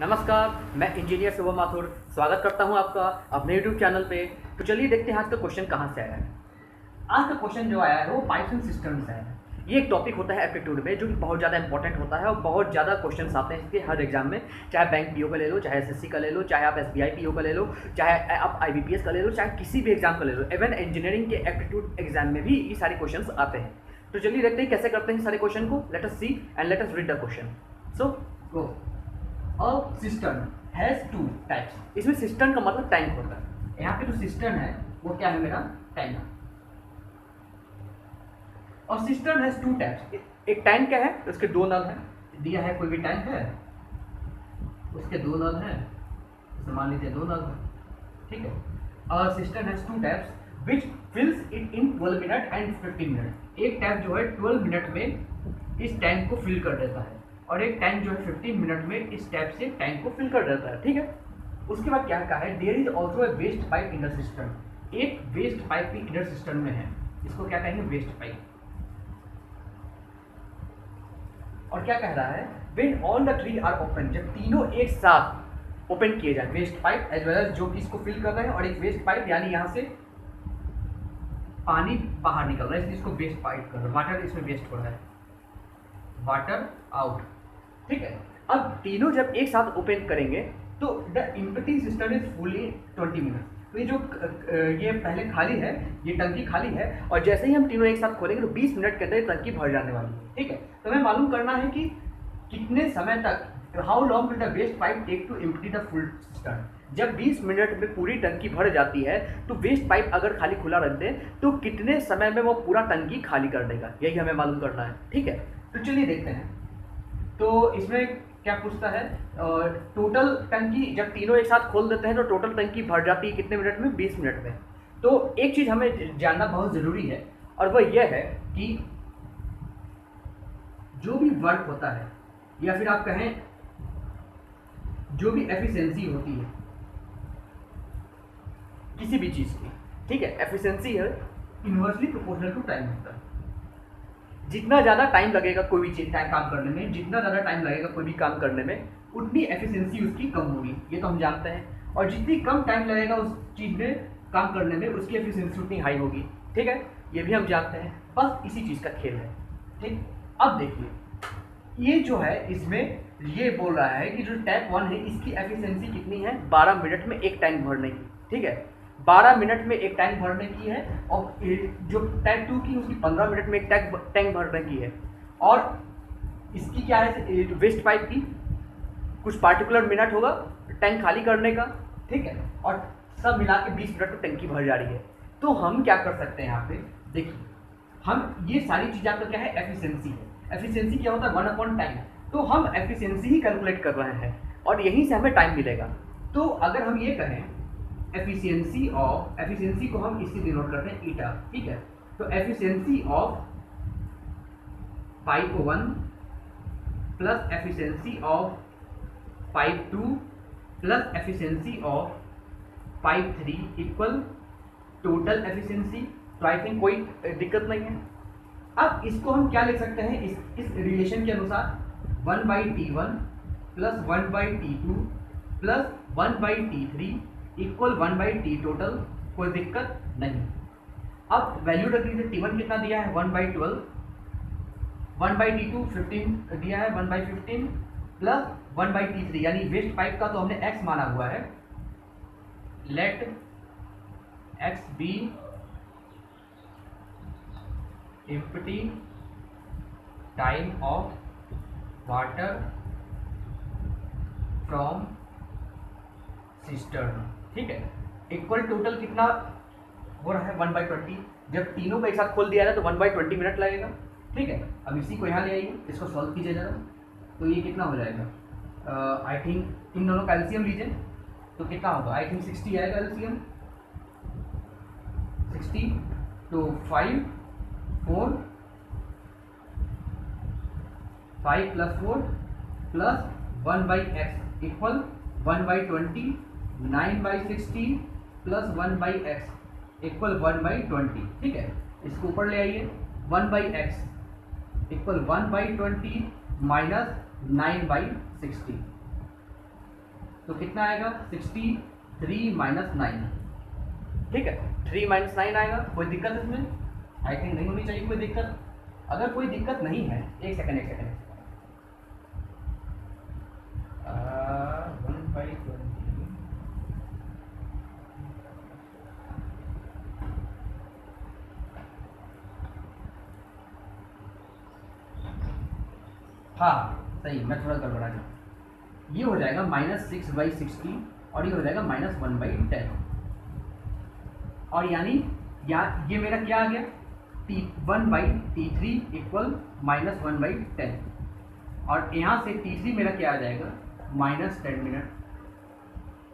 नमस्कार, मैं इंजीनियर शुभम माथुर स्वागत करता हूं आपका अपने यूट्यूब चैनल पे। तो चलिए देखते हैं आज का क्वेश्चन कहां से आया है। आज का क्वेश्चन जो आया है वो पाइप्स एंड सिस्टम से आया है। ये एक टॉपिक होता है एप्टीट्यूड में जो कि बहुत ज़्यादा इंपॉर्टेंट होता है और बहुत ज़्यादा क्वेश्चन आते हैं इसके हर एग्जाम में। चाहे बैंक पीओ का ले लो, चाहे एसएससी का ले लो, चाहे आप एसबीआई पीओ का ले लो, चाहे आप आईबीपीएस का ले लो, चाहे किसी भी एग्जाम का ले लो, इवन इंजीनियरिंग के एप्टीट्यूड एग्जाम में भी ये सारे क्वेश्चन आते हैं। तो चलिए देखते हैं कैसे करते हैं सारे क्वेश्चन को। Let us see and let us read the question. So go. A system has two types. इसमें सिस्टम का मतलब टैंक होता है। यहाँ पे जो सिस्टम है वो क्या है, मेरा टैंक। और सिस्टम हैज टू टाइप्स। एक टैंक क्या है, उसके दो नल है। दिया है कोई भी टैंक है, उसके दो नल है, तो मान लीजिए दो नल है, ठीक है। और system has two types which fills it in 12 minute and 15 minute. एक टैंक जो है 12 मिनट में इस टैंक को फिल कर देता है और एक टैंक जो है 15 मिनट में इस टैप से टैंक को फिल कर देता है, ठीक है। उसके बाद क्या कहा है, there is also a waste pipe in the system. एक वेस्ट पाइप भी इनर सिस्टम में है, इसको क्या कहेंगे, वेस्ट पाइप। और क्या कह रहा है, when all the three are open, जब तीनों एक साथ ओपन किए जाए, waste pipe as well as जो कि इसको फिल कर रहे हैं और एक वेस्ट पाइप यानी यहाँ से पानी बाहर निकल रहा है इसलिए इसको वेस्ट पाइप कर रहा है। वाटर इसमें वेस्ट हो रहा है, वाटर आउट, ठीक है। अब तीनों जब एक साथ ओपन करेंगे तो the empty system is fully 20 minute. तो ये जो ये पहले खाली है, ये टंकी खाली है और जैसे ही हम तीनों एक साथ खोलेंगे तो 20 मिनट के अंदर ये टंकी भर जाने वाली है, ठीक है। तो हमें मालूम करना है कि कितने समय तक, how long will the waste pipe take to empty the full system. जब 20 मिनट में पूरी टंकी भर जाती है तो वेस्ट पाइप अगर खाली खुला रख दें तो कितने समय में वो पूरा टंकी खाली कर देगा, यही हमें मालूम करना है, ठीक है। तो चलिए देखते हैं। तो इसमें क्या पूछता है, टोटल टंकी जब तीनों एक साथ खोल देते हैं तो टोटल टंकी भर जाती है कितने मिनट में, 20 मिनट में। तो एक चीज़ हमें जानना बहुत ज़रूरी है और वह यह है कि जो भी वर्क होता है या फिर आप कहें जो भी एफिशिएंसी होती है किसी भी चीज़ की, ठीक है, एफिशिएंसी है इनवर्सली प्रोपोर्शनल टू टाइम होता है। जितना ज़्यादा टाइम लगेगा कोई भी चीज़ काम करने में, जितना ज़्यादा टाइम लगेगा कोई भी काम करने में, उतनी एफिशिएंसी उसकी कम होगी, ये तो हम जानते हैं। और जितनी कम टाइम लगेगा उस चीज़ में काम करने में, उसकी एफिशिएंसी उतनी हाई होगी, ठीक है, ये भी हम जानते हैं। बस इसी चीज़ का खेल है, ठीक। अब देखिए ये जो है इसमें ये बोल रहा है कि जो टैंक 1 है इसकी एफिशिएंसी कितनी है, 12 मिनट में एक टैंक भरने की, ठीक है। 12 मिनट में एक टैंक भरने की है और जो टैंक 2 की उसकी 15 मिनट में एक टैंक भरने की है। और इसकी क्या है, वेस्ट पाइप की कुछ पार्टिकुलर मिनट होगा टैंक खाली करने का, ठीक है। और सब मिला के 20 मिनट में टंकी भर जा रही है। तो हम क्या कर सकते हैं यहाँ पे, देखिए हम ये सारी चीज़ आपका क्या है, एफिशिएंसी है। एफिशिएंसी क्या होता है, 1 टाइम। तो हम एफिशिएंसी ही कैलकुलेट कर रहे हैं और यहीं से हमें टाइम मिलेगा। तो अगर हम ये कहें एफिशिएंसी ऑफ, एफिशिएंसी को हम इससे डिनोट करते हैं ईटा, ठीक है। तो efficiency of pipe 1 plus efficiency of pipe 2 plus efficiency of pipe 3 equal total efficiency. तो आई थिंक कोई दिक्कत नहीं है। अब इसको हम क्या लिख सकते हैं, इस रिलेशन के अनुसार 1/T1 plus 1/T2 plus 1/T3 equal 1/T total, कोई दिक्कत नहीं। अब वैल्यू रख लीजिए, T1 कितना दिया है 1/12, 1/T2 15 दिया है 1/15 प्लस 1/T3 यानी वेस्ट पाइप का तो हमने x माना हुआ है। Let x be empty time of water from cistern, ठीक है, इक्वल टोटल कितना हो रहा है 1/20। जब तीनों को एक साथ खोल दिया जाए तो 1/20 मिनट लगेगा, ठीक है। अब इसी को यहाँ ले आइए, इसको सॉल्व कीजिए जरा। तो ये कितना हो जाएगा, आई थिंक इन दोनों का एलसीएम लीजिए तो कितना होगा, आई थिंक 60 आएगा एलसीएम, 60 तो 5 plus 4 plus 1/x equal 1/20, 9/60 plus 1/x equal 1/20, ठीक है। इसको ऊपर ले आइए, 1/x इक्वल 1/20 माइनस 9/60, तो कितना आएगा 63 माइनस 9, ठीक है 3 माइनस 9 आएगा। कोई दिक्कत है इसमें? आई थिंक नहीं होनी चाहिए कोई दिक्कत। अगर कोई दिक्कत नहीं है, एक सेकेंड 1/20। हाँ सही, मैं थोड़ा गड़बड़ा गया। ये हो जाएगा -6/60 और ये हो जाएगा -1/10, और यानी ये मेरा क्या आ गया T1/T3 इक्वल -1/10, और यहाँ से T3 मेरा क्या आ जाएगा -10 मिनट,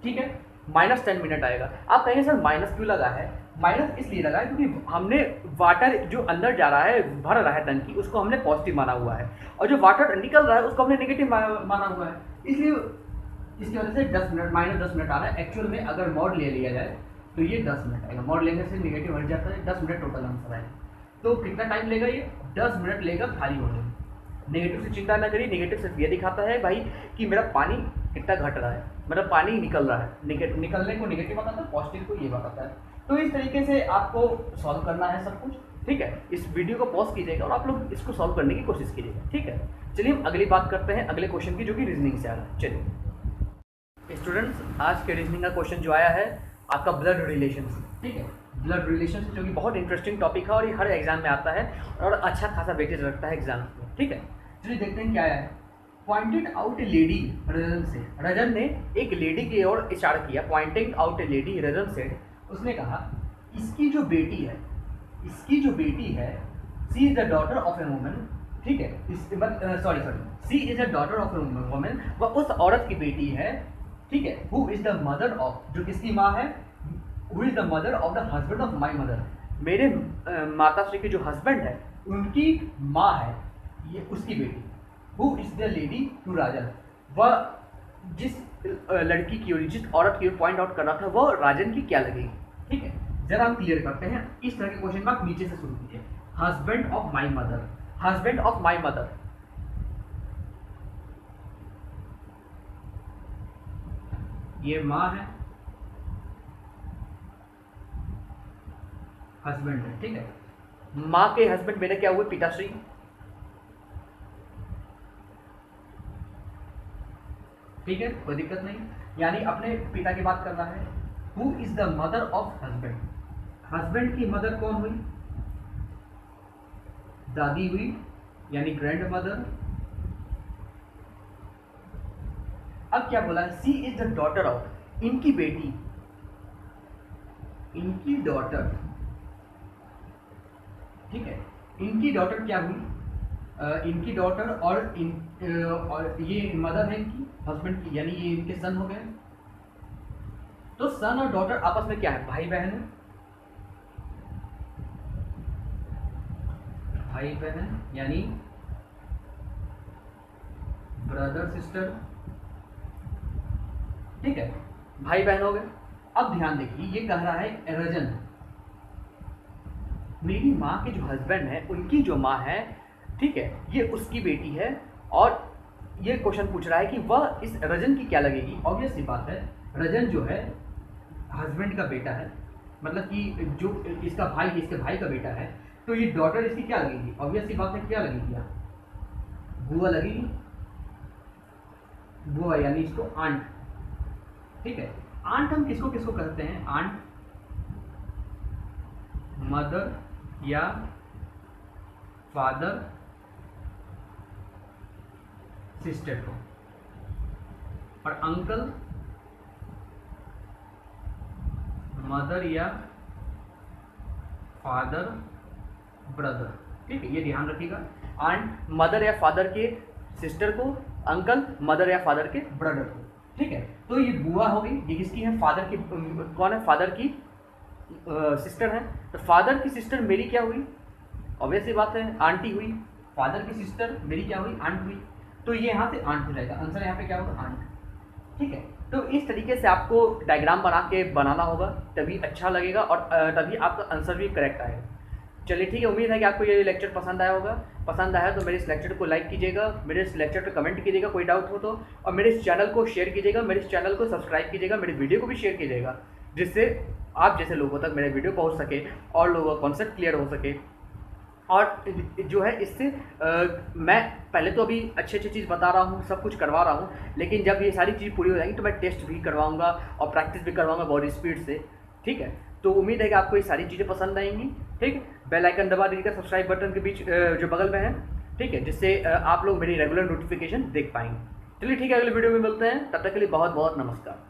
ठीक है -10 मिनट आएगा। आप कहेंगे सर माइनस क्यों लगा है? माइनस इसलिए लगा है क्योंकि हमने वाटर जो अंदर जा रहा है, भर रहा है टंकी, उसको हमने पॉजिटिव माना हुआ है, और जो वाटर निकल रहा है उसको हमने नेगेटिव माना हुआ है, इसलिए इसकी वजह से 10 मिनट -10 मिनट आ रहा है। एक्चुअल में अगर मॉड ले लिया जाए तो ये 10 मिनट आएगा, मॉड लेने से नेगेटिव हट जाता है, 10 मिनट टोटल आंसर आएगा। तो कितना टाइम लेगा ये? 10 मिनट लेगा खाली होने में। नेगेटिव से चिंता ना करिए, नेगेटिव सिर्फ ये दिखाता है भाई कि मेरा पानी कितना घट रहा है, मतलब पानी निकल रहा है, निकलने को नेगेटिव बताता है, पॉजिटिव को ये बताता है। तो इस तरीके से आपको सॉल्व करना है सब कुछ, ठीक है। इस वीडियो को पॉज कीजिएगा और आप लोग इसको सॉल्व करने की कोशिश कीजिएगा, ठीक है। चलिए हम अगली बात करते हैं अगले क्वेश्चन की, जो कि रीजनिंग से आ रहा है। चलिए स्टूडेंट्स, आज के रीजनिंग का क्वेश्चन जो आया है आपका ब्लड रिलेशन, ठीक है। ब्लड रिलेशन जो कि बहुत इंटरेस्टिंग टॉपिक है और ये हर एग्जाम में आता है और अच्छा खासा वेटेज रखता है एग्जाम में, ठीक है। चलिए देखते हैं क्या आया है। Pointed out a lady, Rajan से, रजन ने एक लेडी की ओर इशारा किया। Pointing out a lady, Rajan से, उसने कहा इसकी जो बेटी है, she is the daughter of a woman, ठीक है। She is the daughter of a woman, वह उस औरत की बेटी है, ठीक है। Who is the mother of, जो किसकी माँ है, who is the mother of the husband of my mother, मेरे माता श्री के जो हस्बैंड है उनकी माँ है ये उसकी बेटी। Who is the lady to Rajan, वह जिस लड़की की ओर, जिस औरत की ओर पॉइंट आउट कर रहा था वह राजन की क्या लगेगी, ठीक है। जरा हम क्लियर करते हैं। इस तरह के क्वेश्चन में आप नीचे से शुरू कीजिए। Husband of my mother, husband of my mother, ये माँ है, हस्बैंड है, ठीक है। माँ के हस्बैंड मेरे क्या हुए, पिताश्री, ठीक है, कोई दिक्कत नहीं, यानी अपने पिता की बात करना है। Who is the mother of husband, husband की मदर कौन हुई, दादी हुई, यानी ग्रैंड मदर। अब क्या बोला, सी इज द डॉटर ऑफ, इनकी बेटी, इनकी डॉटर, ठीक है। इनकी डॉटर क्या हुई, इनकी डॉटर और ये मदर है इनकी, हस्बैंड की, यानी ये इनके सन हो गए। तो सन और डॉटर आपस में क्या है, भाई बहन है, भाई बहन, यानी ब्रदर सिस्टर, ठीक है, भाई बहन हो गए। अब ध्यान देखिए, ये कह रहा है रजन, मेरी माँ के जो हस्बैंड है उनकी जो माँ है, ठीक है, ये उसकी बेटी है, और ये क्वेश्चन पूछ रहा है कि वह इस रजन की क्या लगेगी। ऑब्वियस सी बात है, रजन जो है हस्बैंड का बेटा है, मतलब कि जो इसका भाई, इसके भाई का बेटा है, तो ये डॉटर इसकी क्या लगेगी, ऑब्वियस सी बात है, क्या लगेगी यार, बुआ लगेगी, बुआ यानी इसको आंट, ठीक है। आंट हम किसको किसको कहते हैं, आंट मदर या फादर सिस्टर को, और अंकल मदर या फादर ब्रदर, ठीक है, ये ध्यान रखिएगा। आंट मदर या फादर के सिस्टर को, अंकल मदर या फादर के ब्रदर को, ठीक है। तो ये बुआ हो गई, ये किसकी है, फादर की, कौन है, फादर की सिस्टर है। तो फादर की सिस्टर मेरी क्या हुई, ऑब्वियसली बात है, आंटी हुई। फादर की सिस्टर मेरी क्या हुई, आंट हुई। तो ये यहाँ से आंट हो जाएगा, आंसर यहाँ पे क्या होगा, आंट, ठीक है। तो इस तरीके से आपको डायग्राम बना के बनाना होगा, तभी अच्छा लगेगा और तभी आपका आंसर भी करेक्ट आएगा। चलिए ठीक है, उम्मीद है कि आपको ये लेक्चर पसंद आया होगा। पसंद आया तो मेरे इस लेक्चर को लाइक कीजिएगा, मेरे इस लेक्चर पर कमेंट कीजिएगा कोई डाउट हो तो, और मेरे इस चैनल को शेयर कीजिएगा, मेरे इस चैनल को सब्सक्राइब कीजिएगा, मेरे वीडियो को भी शेयर कीजिएगा, जिससे आप जैसे लोगों तक मेरे वीडियो पहुंच सके और लोगों का कॉन्सेप्ट क्लियर हो सके। और जो है इससे मैं पहले तो अभी अच्छी चीज़ बता रहा हूँ, सब कुछ करवा रहा हूँ, लेकिन जब ये सारी चीज़ पूरी हो जाएंगी तो मैं टेस्ट भी करवाऊँगा और प्रैक्टिस भी करवाऊँगा बॉडी स्पीड से। ठीक है, तो उम्मीद है कि आपको ये सारी चीज़ें पसंद आएंगी। ठीक है, बेल आइकन दबा दीजिएगा सब्सक्राइब बटन के बीच जो बगल में है। ठीक है, जिससे आप लोग मेरी रेगुलर नोटिफिकेशन देख पाएंगे। चलिए ठीक है, अगले वीडियो में मिलते हैं, तब तक के लिए बहुत बहुत नमस्कार।